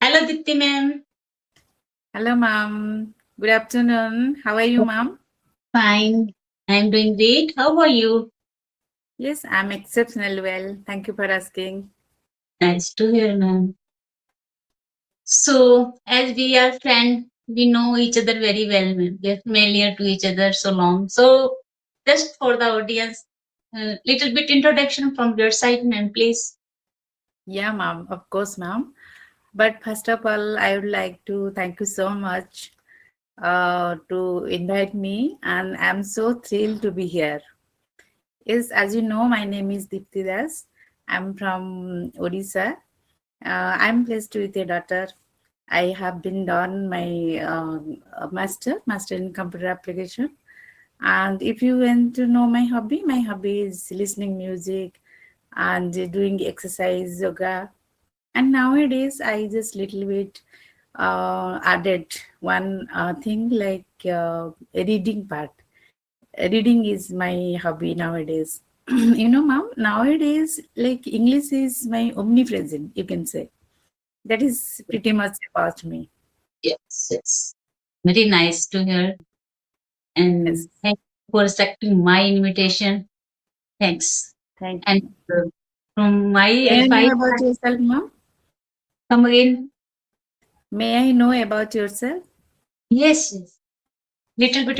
Hello, Dipti ma'am. Hello, ma'am. Good afternoon. How are you, ma'am? Fine. I'm doing great. How are you? Yes, I'm exceptionally well. Thank you for asking. Nice to hear, ma'am. So, as we are friends, we know each other very well, ma'am. We are familiar to each other so long. So, just for the audience, little bit introduction from your side, ma'am, please. Yeah, ma'am. Of course, ma'am. But first of all, I would like to thank you so much to invite me, and I'm so thrilled to be here. Yes, as you know, my name is Dipti Das. I'm from Odisha. I'm blessed with a daughter. I have been done my master in computer application. And if you want to know my hobby is listening music and doing exercise, yoga. And nowadays, I just little bit added one thing like reading part. Reading is my hobby nowadays. Ma'am, nowadays, like English is my omnipresent, you can say. That is pretty much about me. Yes, yes. Very nice to hear. And Yes. thank you for accepting my invitation. Thanks. Thank And you. from my, May I if know I about yourself, ma'am? come again, May I know about yourself? yes, yes. Little bit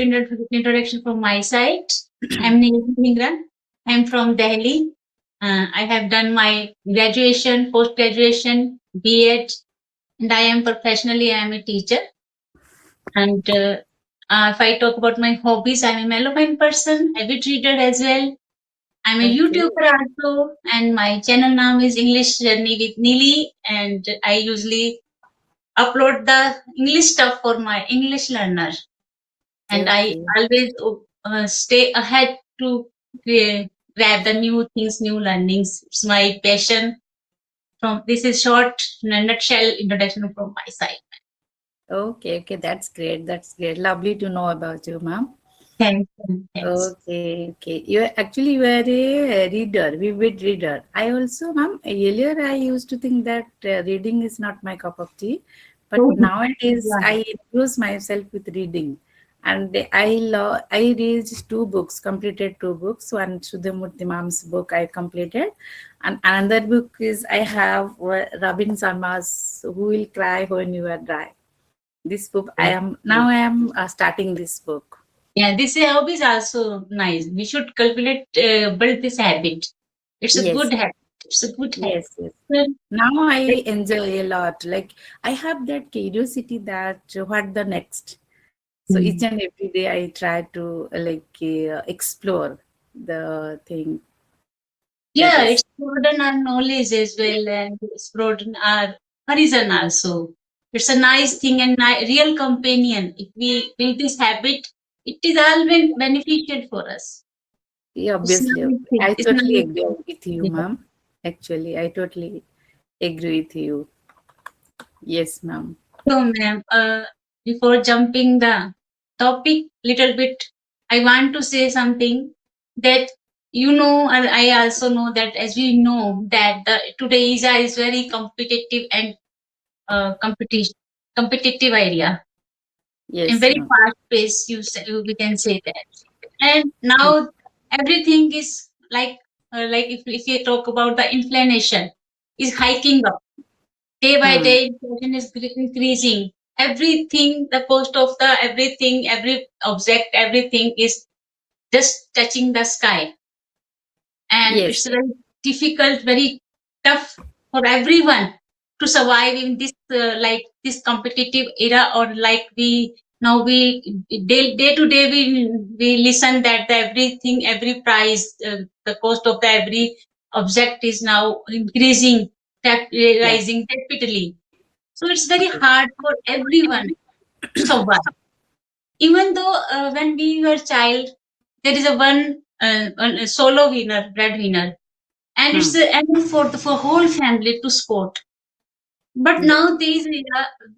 introduction from my side. I'm Neha Mingran. I'm from Delhi. I have done my graduation, post graduation, B.Ed, and I am professionally I am a teacher. And if I talk about my hobbies, I'm a melophone person, avid reader as well. I'm a Okay. YouTuber also, and my channel name is English Journey with Neely, and I usually upload the English stuff for my English learner. And I Okay. always stay ahead to grab the new things, new learnings. It's my passion. From this is short nutshell introduction from my side. Okay. Okay. That's great. That's great. Lovely to know about you, ma'am. Thanks. Thanks. Okay. Okay. You are a reader, vivid reader. I also, ma'am, earlier I used to think that reading is not my cup of tea, but nowadays Yeah. I infuse myself with reading. And I read two books, completed two books. One Sudhamurti Mam's book I completed, and another book is I have Robin Sharma's Who Will Cry When You Are Dry. This book I am starting this book. Yeah, this hobby is also nice. We should cultivate, build this habit. It's a Yes, good habit. It's a good habit. yes, yes. Well, Now I enjoy a lot. Like I have that curiosity that what the next. So each mm, and every day I try to explore the thing that yeah, is. it's broaden our knowledge as well, and it's broaden our horizon also. It's a nice thing and real companion. If we build this habit, it is always beneficial for us. Yeah, It's obviously, nice obviously. thing. I It's totally nice agree thing. with you, Yeah. ma'am. Actually, I totally agree with you. Yes, ma'am. So, ma'am, before jumping the topic little bit, I want to say something that and I also know that as we know that today ISA is very competitive and competition competitive area and Yes, very ma'am. fast pace. We can say that, and now everything is like if you talk about the inflation is hiking up. Day by Hmm. day, inflation is increasing. Everything, the cost of the everything, every object, everything is just touching the sky. And Yes. it's very difficult, very tough for everyone to survive in this, this competitive era, or like we now we day to day we listen that the everything, every price, the cost of the every object is now increasing, Yeah. rising rapidly, so it's very hard for everyone to survive. Even though when we were child, there is a one solo winner, breadwinner, and it's Hmm. enough for the for whole family to support. But Yeah. nowadays,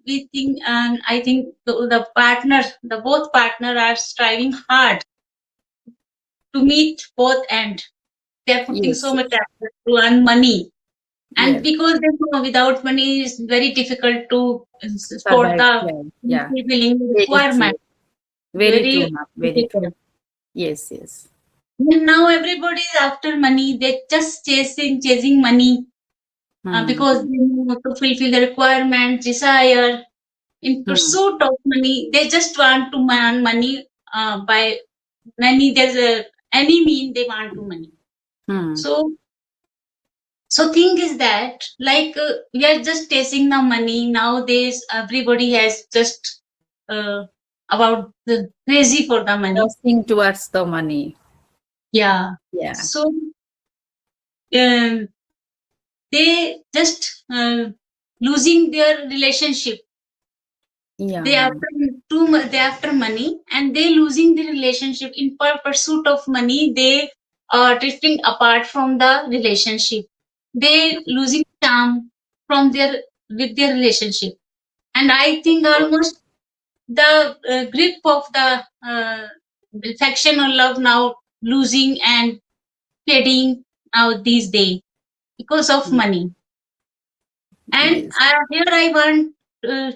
we think, and I think the both partner are striving hard to meet both end. They're putting Yes. so much Yes. effort to earn money, And Yes. because they know without money is very difficult to support Survive. the Yeah. Yeah. fulfilling Very true. requirement. Very true, Very ma'am. Very true. difficult. Yes. Yes. And now everybody is after money. They just chasing money Hmm. because they know to fulfill the requirement, desire. In Hmm. pursuit of money, they just want to earn money by money. There's any mean they want to money. Hmm. So thing is that like we are just chasing the money nowadays. Everybody has just about the crazy for the money. Rushing towards the money. Yeah. Yeah. So um, they just losing their relationship. Yeah, They ma'am. after they after money and they losing the relationship in pursuit of money. They are drifting apart from the relationship. They losing charm from their with their relationship. And I Of think course. almost the grip of the affection or love now losing and fading now these days because of Hmm. money. And Yes. here uh,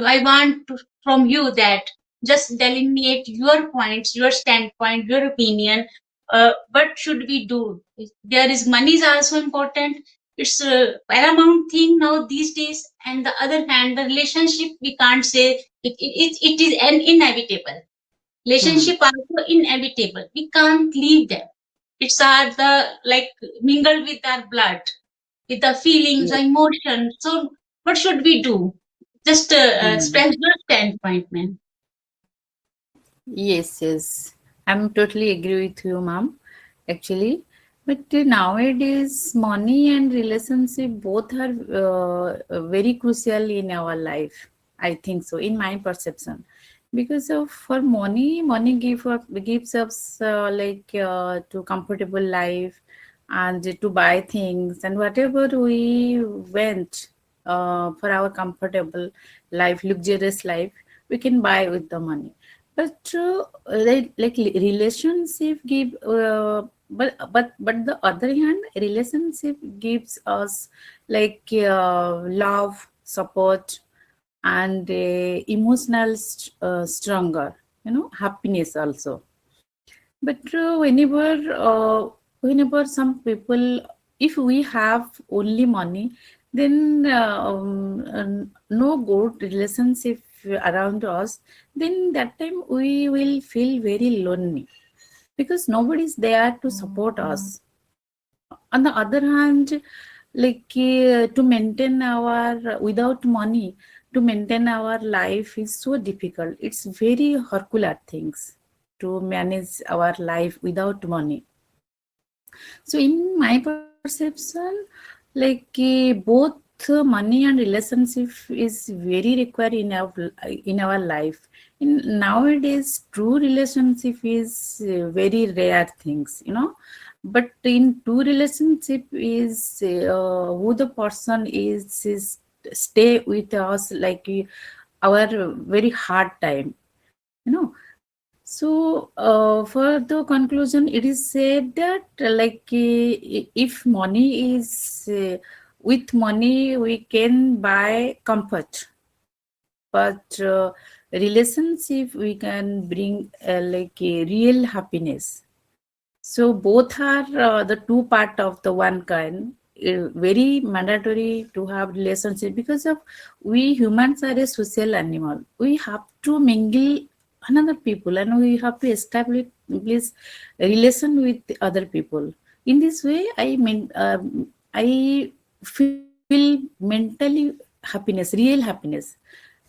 I want from you that just delineate your points, your standpoint, your opinion. What should we do? There is money is also important. It's a paramount thing now these days. And the other hand, the relationship we can't say it is an inevitable. Hmm. Relationship also inevitable. We can't leave them. It's our the like mingled with our blood with the feelings, the Yes. emotions. So, what should we do? Just Hmm. express your standpoint, man. Yes, yes. I'm totally agree with you, ma'am. Actually, but nowadays, money and relationship both are very crucial in our life. I think so, in my perception, because of for money gives us to comfortable life and to buy things and whatever we went for our comfortable life, luxurious life, we can buy with the money. But relationship give, but the other hand, relationship gives us love, support, and emotional stronger. Happiness also. But whenever some people, if we have only money, then no good relationship around us, then that time we will feel very lonely because nobody is there to support us. On the other hand, to maintain our without money, to maintain our life is so difficult. It's very herculean things to manage our life without money. So in my perception, both money and relationship is very required in our life. In nowadays, true relationship is very rare things, But in true relationship is who the person is stay with us our very hard time, So, for the conclusion, it is said that if money is with money we can buy comfort, but relationship we can bring a real happiness. So both are the two part of the one kind. Very mandatory to have relationship because of we humans are a social animal. We have to mingle another people and we have to establish relation with the other people. In this way, I feel mentally happiness, real happiness.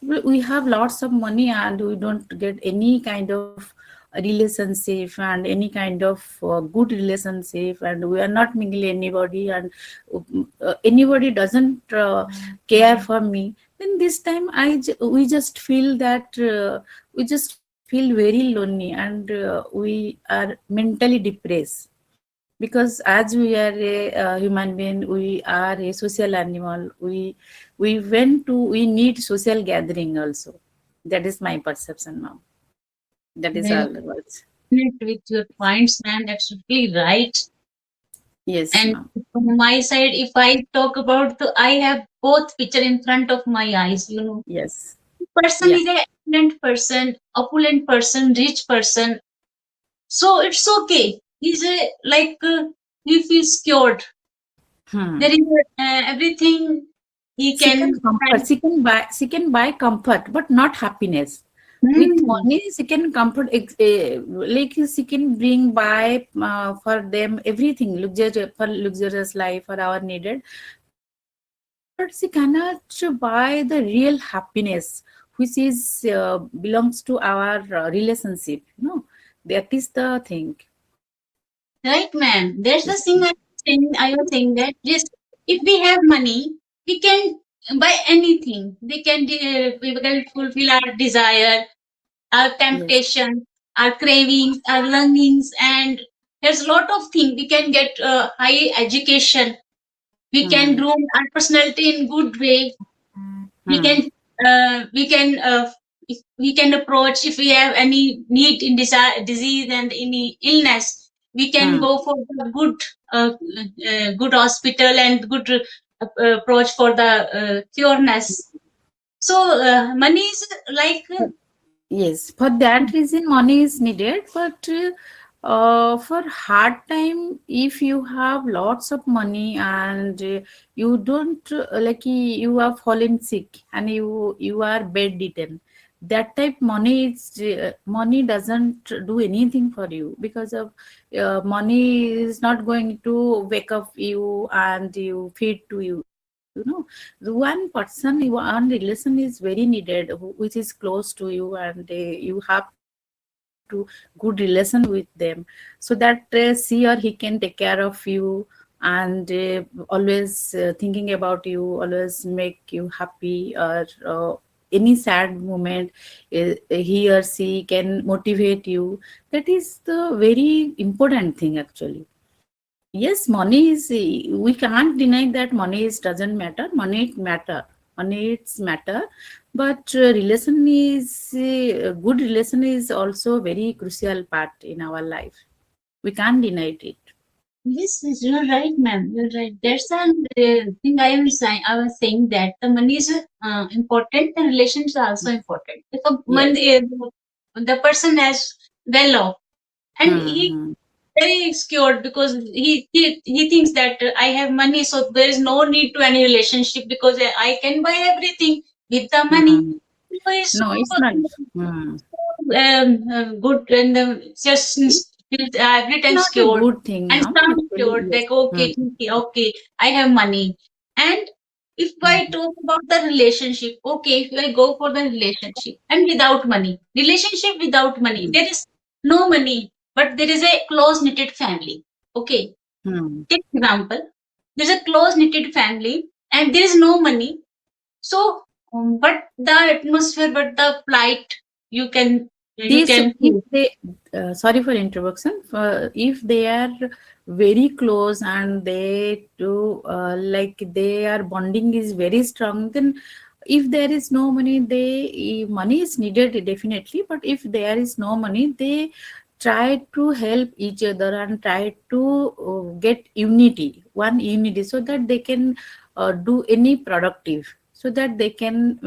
We have lots of money and we don't get any kind of relationship and any kind of good relationship and we are not mingling anybody and anybody doesn't care for me, then this time we just feel that we just feel very lonely and we are mentally depressed because as we are a human being, we are a social animal. We need social gathering also. That is my perception now. That is Well, all the words. with your points, man, absolutely right. Yes, And ma'am. from my side, if I talk about I have both picture in front of my eyes, Yes. person Yeah. is a opulent person, rich person. So it's okay. He's a like he feels cured. Hmm. There is everything he She can can comfort. find. She can buy comfort, but not happiness. With Hmm. money, she can comfort. Like she can bring by for them everything, luxurious life for our needed. But she cannot buy the real happiness, which is belongs to our relationship. That is the thing. Right, ma'am. That's the Yes. thing I'm saying. I was saying that just if we have money, we can buy anything. We can fulfill our desire, our Yes. temptation, our cravings, our longings, and there's a lot of things. We can get high education. We can Hmm. groom our personality in good way. We Hmm. can we can if we can approach if we have any need in disease and any illness. We can Hmm. go for the good hospital and good approach for the cureness. So money is like Yes, for that reason, money is needed. But for hard time, if you have lots of money and you don't you have fallen sick and you are bedridden, that type money doesn't do anything for you, because of money is not going to wake up you and you feed to you. The one relation is very needed, which is close to you, and you have to good relation with them, so that she or he can take care of you, and always thinking about you, always make you happy, or any sad moment, he or she can motivate you. That is the very important thing, actually. Yes, money is, we can't deny that money is doesn't matter. Money it's matter, but relation is good relation is also very crucial part in our life. We can't deny it. yes, yes, you're right, ma'am. You're right. That's the thing I was saying that the money is important, the relations are also important. If a Yes. the person has well off and he Hmm. very scared because he thinks that I have money, so there is no need to any relationship because I can buy everything with the money. Hmm. So it's No, it's not. Hmm. good and just feels every It's time not a scared good thing, and ma'am. sound Actually, scared yes. like okay, Hmm. okay, okay, I have money. And if I Hmm. talk about the relationship, okay, if I go for the relationship and without money, relationship without money, Hmm. there is no money, but there is a close knitted family. Okay, Hmm. take example, there's a close knitted family and there is no money. So, but the atmosphere, but the flight, you This, can if feel. they sorry for interruption, if they are very close and they do they are bonding is very strong, then if there is no money, money is needed definitely, but if there is no money, they try to help each other and try to get unity, so that they can do any productive, so that they can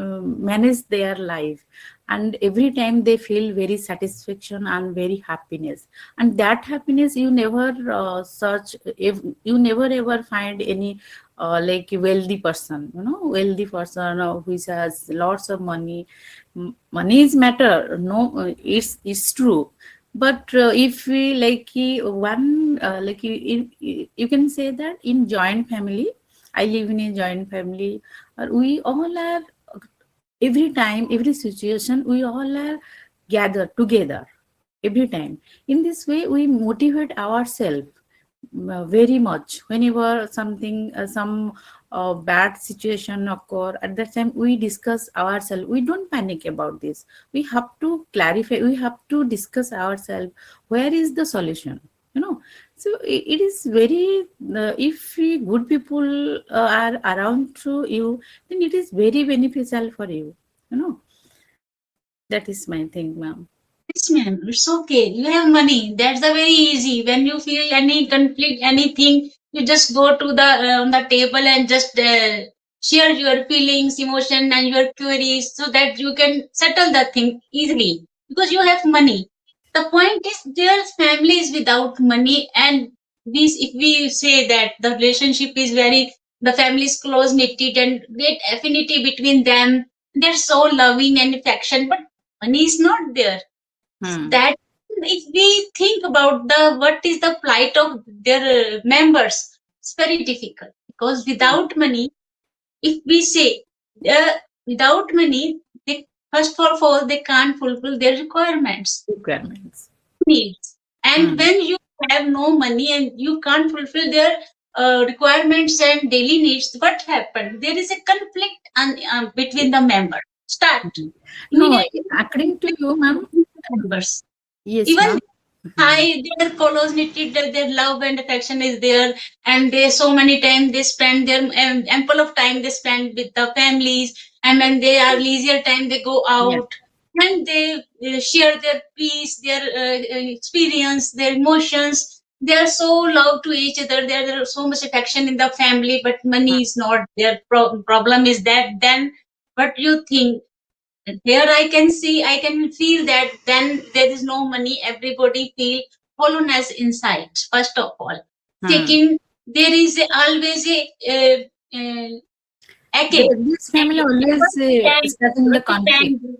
manage their life, and every time they feel very satisfaction and very happiness. And that happiness you never search, if you never ever find any wealthy person, wealthy person which has lots of money. Money is matter, no, it's true. But if we one you can say that in joint family, I live in a joint family, we all are, every time, every situation, we all are gathered together every time. In this way we motivate ourselves very much. Whenever some bad situation occur, at that time we discuss ourselves, we don't panic about this. We have to clarify, we have to discuss ourselves, where is the solution, you know so it is very, if we good people are around to you, then it is very beneficial for you, you know that is my thing, ma'am. Yes, ma'am, it's okay. You have money. That's the very easy. When you feel any conflict, anything, You just go to the on the table and just share your feelings, emotion, and your queries, so that you can settle the thing easily because you have money. The point is, there's families without money, and we, if we say that the relationship is very, the family is close knitted and great affinity between them, they're so loving and affection, but money is not there. Hmm. That, if we think about the what is the plight of their members, it's very difficult, because without money, if we say without money, they, first of all, they can't fulfill their requirements, Requirements. needs. And Hmm. when you have no money and you can't fulfill their requirements and daily needs, what happened? There is a conflict between the members. Start Hmm. No, immediately. according to you, ma'am. Members. Yes, Even ma'am. Hmm. I, their close knitted, their love and affection is there, and they so many time they spend their ample of time they spend with the families, and when they are leisure time they go Yeah. out, and they share their peace, their experience, their emotions. They are so love to each other. There is so much affection in the family, but money is not their problem. Is that then? What you think? Here I can see, I can feel that when there is no money, everybody feel hollowness inside. First of all, Hmm. second, there is always a aching. This family always stuck in the What's the conflict. pang?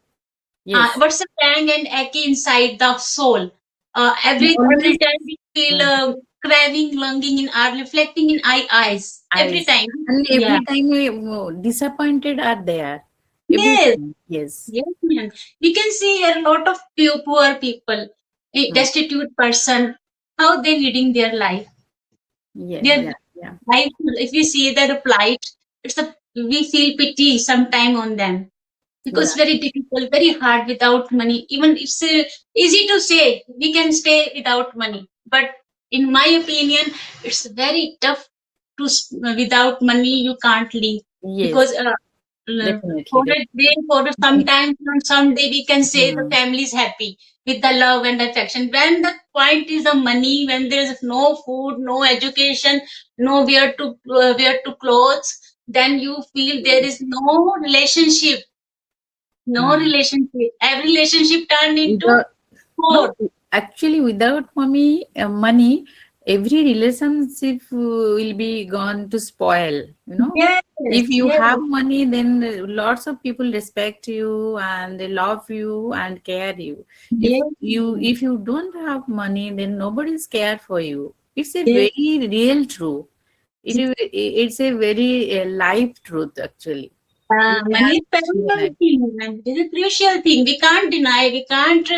Yes. What's the pang and ache inside the soul? Every Always. time we feel Hmm. craving, longing in our reflecting in our eyes. Every Eyes. time, And yeah, every time we disappointed are there. Every yes. time. Yes. Yes, ma'am. We can see a lot of poor people, a Hmm. destitute person, how they leading their life. Yeah. Their Yeah. Yeah. life, if we see their plight, it's a, we feel pity sometime on them, Yeah. because very difficult, very hard without money. Even it's easy to say we can stay without money, but in my opinion, it's very tough to without money you can't live, Yes. because Definitely. for a day, for some Definitely. time, on some day, we can say the Hmm. family is happy with the love and affection. When the point is the money, when there is no food, no education, no wear to clothes, then you feel there is Yes. no relationship, no Hmm. relationship. Every relationship turned into Without, no, four. actually, without money, every relationship will be gone to spoil. Yes, If you yes, have money, then lots of people respect you and they love you and care you. If yes, if you don't have money, then nobody's care for you. It's a yes. very real truth. It's a very life truth actually. We Money have is to paramount deny. thing, and it is a crucial thing. We can't deny. We can't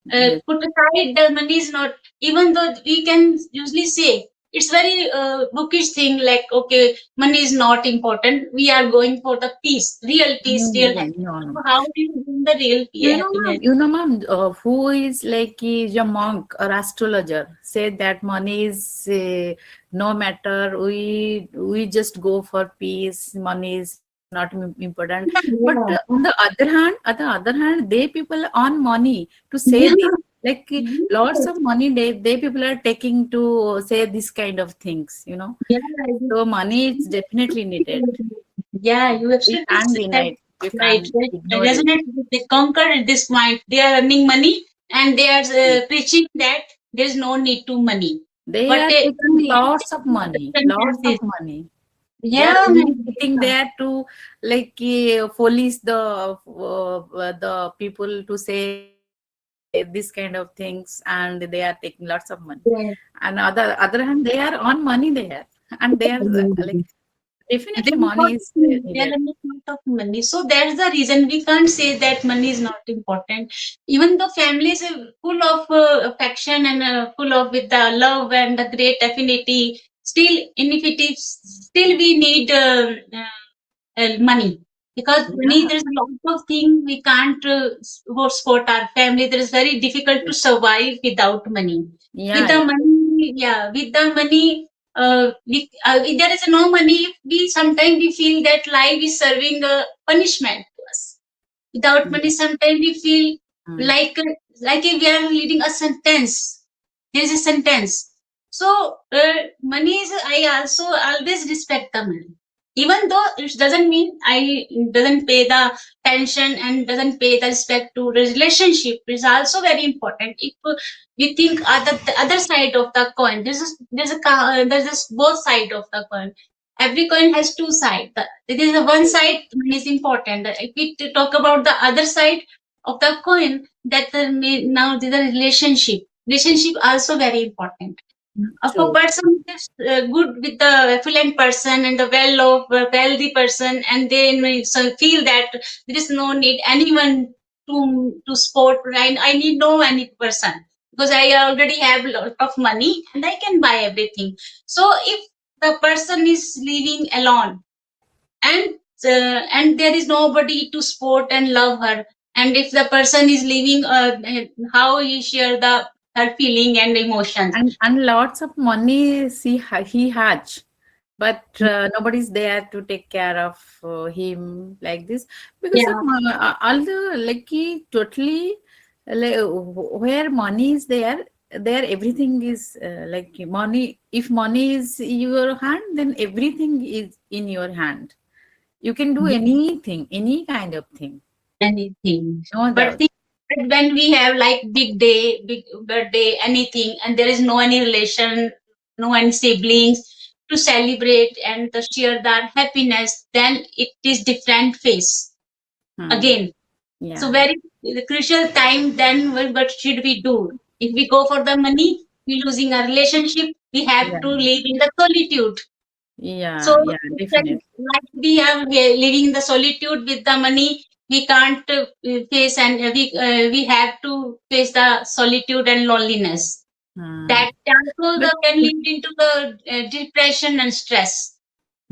Yes. put aside the money is not. Even though we can usually say it's very bookish thing, like okay, money is not important. We are going for the peace, real peace, real No, happiness. no, no. So how do you bring the real happiness? Ma'am, who is like is a monk or astrologer said that money is no matter. We just go for peace. Money is not important. But Yeah, on the other hand, they people on money to say yeah, this. Like lots yes, of money they people are taking to say this kind of things. yeah. So money is definitely needed. Yeah, you We absolutely can't said deny it. We right. can't Right. I ignore it. resonate with the conquer at this point. They are earning money and they are preaching that there is no need to money. They But are taking lots of money, lots of circumstances. money. They are Yeah, only man. sitting there to like police the people to say this kind of things, and they are taking lots of money. Yeah. And other hand, they are on money there, and they are like There definitely is money is there needed. is not of money. So that's the reason we can't say that money is not important. Even though families are full of affection and full of with the love and the great affinity, still, in if it is, still we need money, because money, Yeah, there's a lot of things we can't support our family. There is very difficult to survive without money. With yeah, the yeah. money, yeah, with the money, if there is no money, we sometimes we feel that life is serving a punishment to us. Without money, Yeah. sometimes we feel Hmm. like like if we are leading a sentence. There is a sentence. So money is, I also always respect the money. Even though it doesn't mean I doesn't pay the pension and doesn't pay the respect to the relationship is also very important. If we think the other side of the coin, there's this both side of the coin. Every coin has two sides. There is a one side money is important. If we talk about the other side of the coin, that now the relationship. Relationship also very important. If a True. person is good with the affluent person and the well-off, wealthy person, and they feel that there is no need anyone to support. I need no any person because I already have a lot of money and I can buy everything. So if the person is living alone and and there is nobody to support and love her, and if the person is living, how he share the her feeling and emotions. And lots of money he has, but nobody's there to take care of him like this because of Yeah. all the like he totally like, where money is there, there everything is like money. If money is in your hand, then everything is in your hand. You can do anything, any kind of thing, Anything. no But doubt. when we have like big day, big birthday, anything, and there is no any relation, no any siblings to celebrate and to share that happiness, then it is different phase Hmm. again. So Yeah, very the crucial time then what should we do? If we go for the money, we losing our relationship, we have yeah, to live in the solitude. So yeah, yeah, definitely. like we are living in the solitude with the money, we can't face, and we have to face the solitude and loneliness. Hmm. That also But can lead into the depression and stress.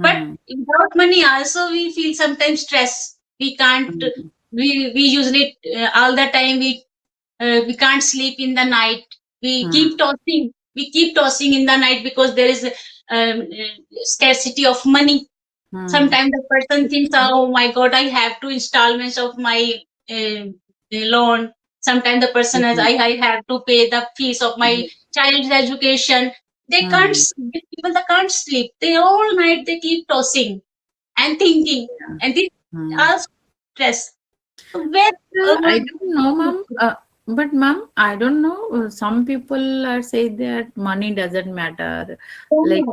But hmm, without money, also we feel sometimes stress. We can't. hmm, We usually all the time we can't sleep in the night. We hmm, keep tossing. We keep tossing in the night because there is scarcity of money. hmm. Sometimes the person thinks, "Oh my God, I have two installments of my uh, loan." Sometimes the person has, Mhm. I have to pay the fees of my child's education. They can't. Hmm. People that can't sleep. They all night they keep tossing and thinking, Yeah. and this Hmm. also stress. So where I don't know, ma'am. But ma'am, I don't know. Some people are saying that money doesn't matter. Like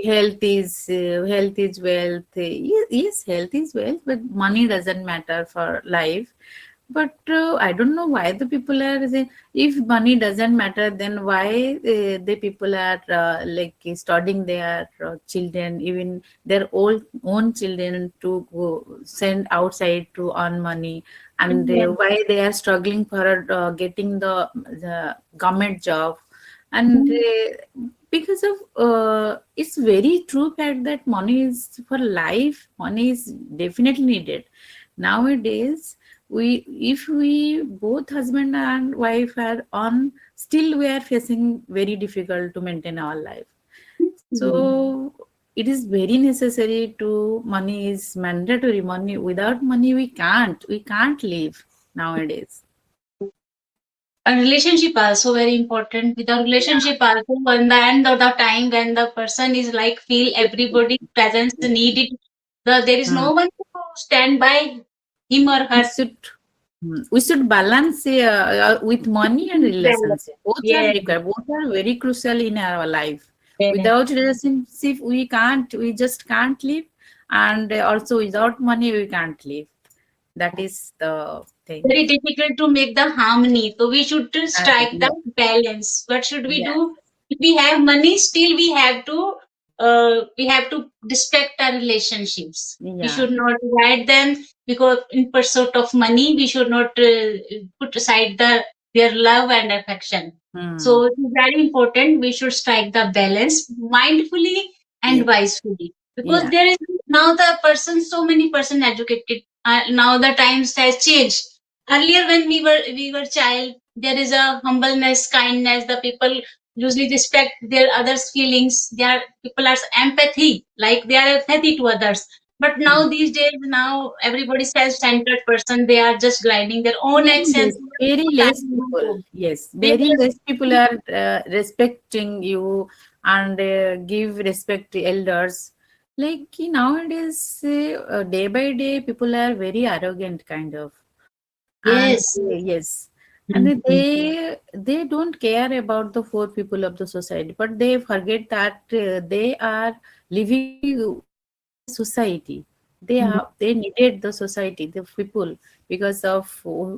health is wealth. Yes, yes, health is wealth, but money doesn't matter for life. But I don't know why the people are saying if money doesn't matter, then why the people are like studying their children, even their own children to go send outside to earn money, and why they are struggling for getting the government job, and because of it's very true fact that money is for life. Money is definitely needed nowadays. We If we both husband and wife are on, still we are facing very difficult to maintain our life. So it is very necessary to money is mandatory. Money, without money we can't live nowadays. a relationship also very important. With a Yeah. relationship also, in the end of the time when the person is like feel everybody's presence needed, there is Hmm. no one to stand by him or we her. should we should balance with money and Well, relationship. Both are yeah, required. Both are very crucial in our life. yeah. Without relationship, we just can't live, and also without money, we can't live. That is the thing. Very difficult to make the harmony. So we should to strike the Yeah, balance. What should we yeah, do? If we have money, still we have to respect our relationships. We yeah. should not divide them because in pursuit of money, we should not put aside their love and affection. Hmm. So it is very important. We should strike the balance mindfully and Yeah, wisely because yeah. there is now the person, so many person educated. Now the times has changed. Earlier when we were child, there is a humbleness, kindness. The people usually respect their others feelings. Their people are empathy, like they are empathy to others. But Hmm. now these days, now everybody self-centered person. They are just grinding their own Very accents. less, very less people. Yes, They very less people are respecting you and give respect to elders. Like nowadays, day by day, people are very arrogant, kind of, and Yes. yes, and Mhm. they don't care about the poor people of the society, but they forget that they are living within the society. They needed the society, the people, because of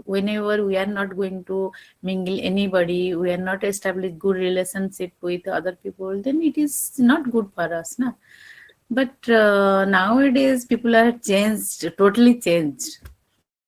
whenever we are not going to mingle anybody, we are not establish good relationship with other people, then it is not good for us, na. But nowadays people are changed, totally changed.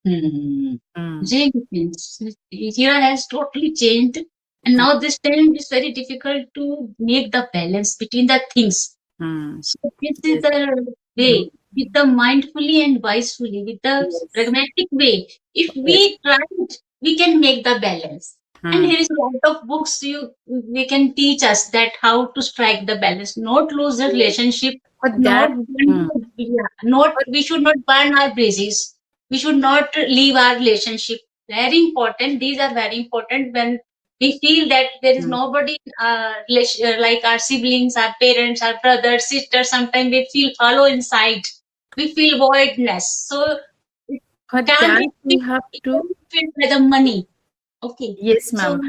Hmm. Mm. Really changed. Era has totally changed, and now this time it's very difficult to make the balance between the things. Mm. So this is Yes. the Mm. way, with the mindfully and wisely, with the Yes. pragmatic way. If Yes. we try it, we can make the balance. And Mm. here is a lot of books we can teach us that how to strike the balance, not lose the Yes. relationship, But not that, burn, mm. yeah, not But we should not burn our bridges. We should not leave our relationship. Very important. These are very important when we feel that there is mm. nobody like our siblings, our parents, our brothers, sisters. Sometimes we feel hollow inside. We feel voidness. So it For can't that be we filled, have it to, can't be filled by the money. Okay. yes, So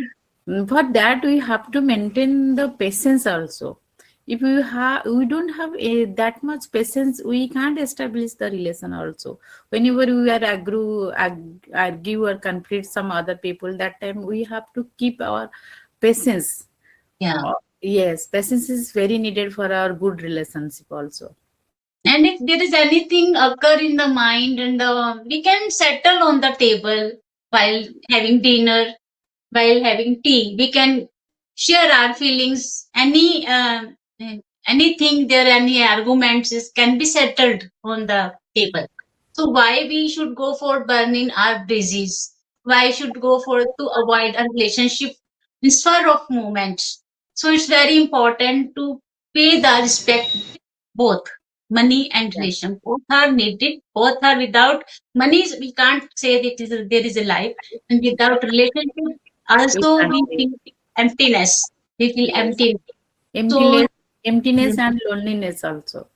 ma'am. For that we have to maintain the patience also. If we don't have that much patience, we can't establish the relation also. Whenever we are argue or conflict some other people, that time we have to keep our patience. yeah. Yes, patience is very needed for our good relationship also. And if there is anything occur in the mind and we can settle on the table while having dinner, while having tea. We can share our feelings. Anything there, any arguments can be settled on the table. So why we should go for burning our bridges? Why should go for to avoid a relationship in spur of moments? So it's very important to pay the respect both money and Yeah, relation. Both are needed. Both are without money. We can't say that there is a life, and without relationship, we also can't we live. feel emptiness. We feel Yes, empty. So emptiness, emptiness and loneliness also.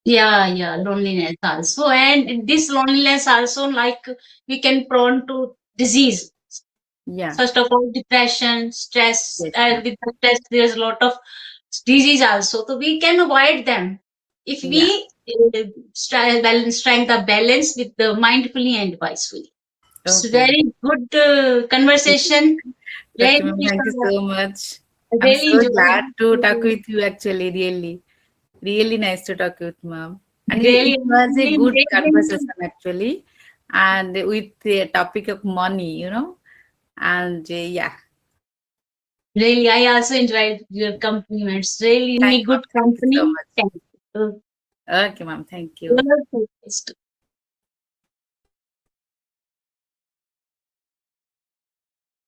yeah, yeah, loneliness also, and this loneliness also like we can prone to disease. Yeah, First of all, depression, stress. yes, ma'am. With the stress, there's a lot of disease also. So we can avoid them if Yeah. we strike the balance with the mindfully and wisely. It's Okay, ma'am. very good conversation. Okay, Really, ma'am. Thank you so much. I I'm really so glad to talk enjoyed. with you actually, really. Really nice to talk with ma'am. And Really, it was a really good amazing. conversation actually. And with the topic of money. And yeah, Really, I also enjoyed your compliments. Really, thank me you, ma'am. good Thank you so company. much. Thank you. Okay, ma'am. Thank you. Well,